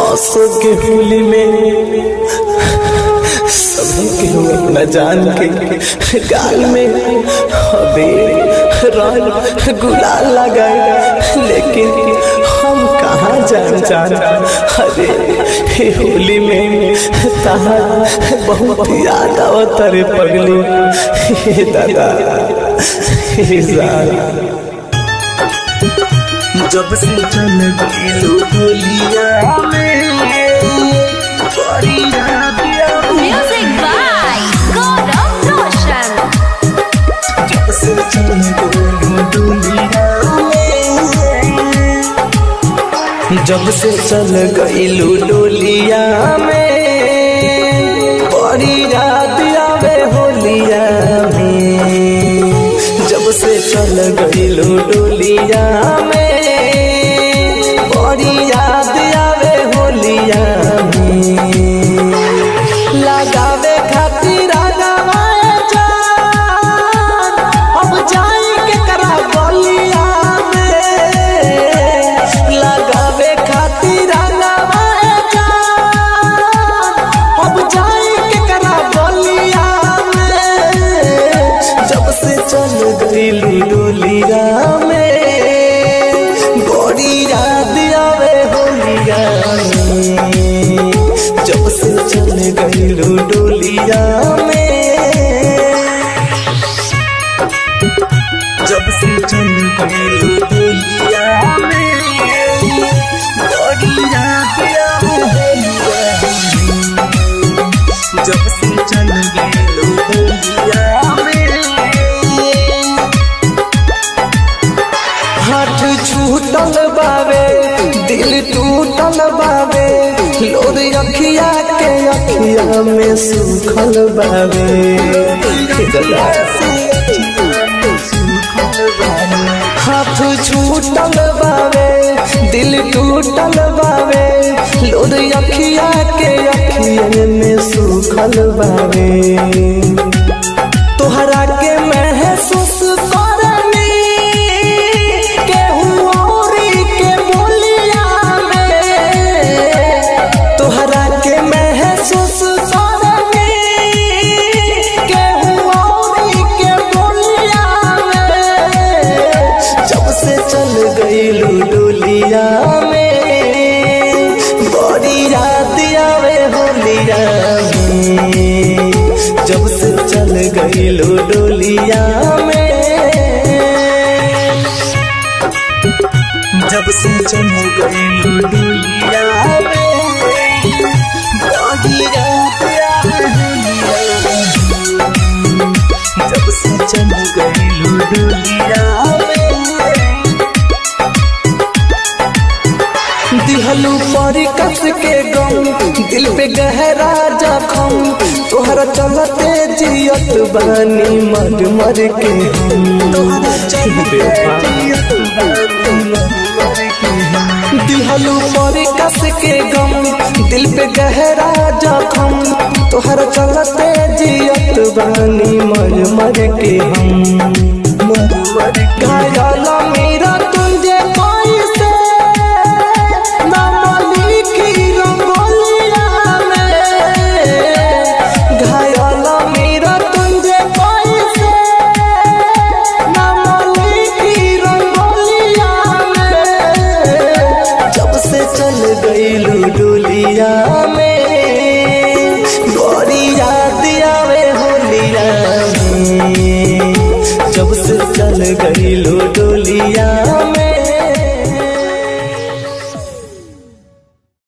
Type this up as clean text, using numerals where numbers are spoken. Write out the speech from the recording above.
आंसू के होली में सभी के अपना जान के गाल में अबीर रंग गुलाल लगाए, लेकिन हम कहाँ जान अरे होली में तहा बहुत याद आवत रे पगली दादा। जब से चल गई होलिया में बड़ी याद Music by Gaurav Roshan. जब से चल गई होलिया में, जब से चल गई डोलिया में बड़ी याद आवे होलिया में। जब से चल गई डोलिया में बड़ी याद आवे होलिया में। लगावे खातिर लगावे जान, अब जाएंगे करा बोलिया में। लगावे खातिर लगावे जान, अब जाएंगे करा बोलिया में। जब से चल गई डोलिया में बड़ी याद आवे होलिया में। जब से चल गई डोलिया में, जब से चल गई होलिया में बड़ी याद होलिया में। जब से चल गई होलिया में, हाथ छूटल बावे दिल टूटल बावे, लोर अखिया के अखिया में सूखल बावे। हाथ छूटल बावे दिल टूटल बावे, लोर अखिया के अखिया में सूखल बावे। तोहरा के महसूस करनी केहू औरी के बोलिया में। तोहरा के महसूस करनी केहू औरी के बोलिया में। जब से चल गई डोलिया में बड़ी याद आवे होलिया में। जब से चल गई डोलिया में, जब से चल गई डोलिया में बड़ी याद होलिया में। जब से चल गई डोलिया में, दिहलू पर कस के गम दिल पे गहरा जखम। तोहरा चलते जियत बानी मर मर के हम। दिहलू पर कस के गम दिल पे गहरा जखम। तोहरा चलते जियत बानी मर मर के हम। घायल मेरा तुझे कैसे नामली की रंगोलिया में। घायल मेरा तुझे कैसे नामली की रंगोलिया में। जब से चल गई डोलिया में बड़ी याद आवे होलिया में। जब से चल गई डोलिया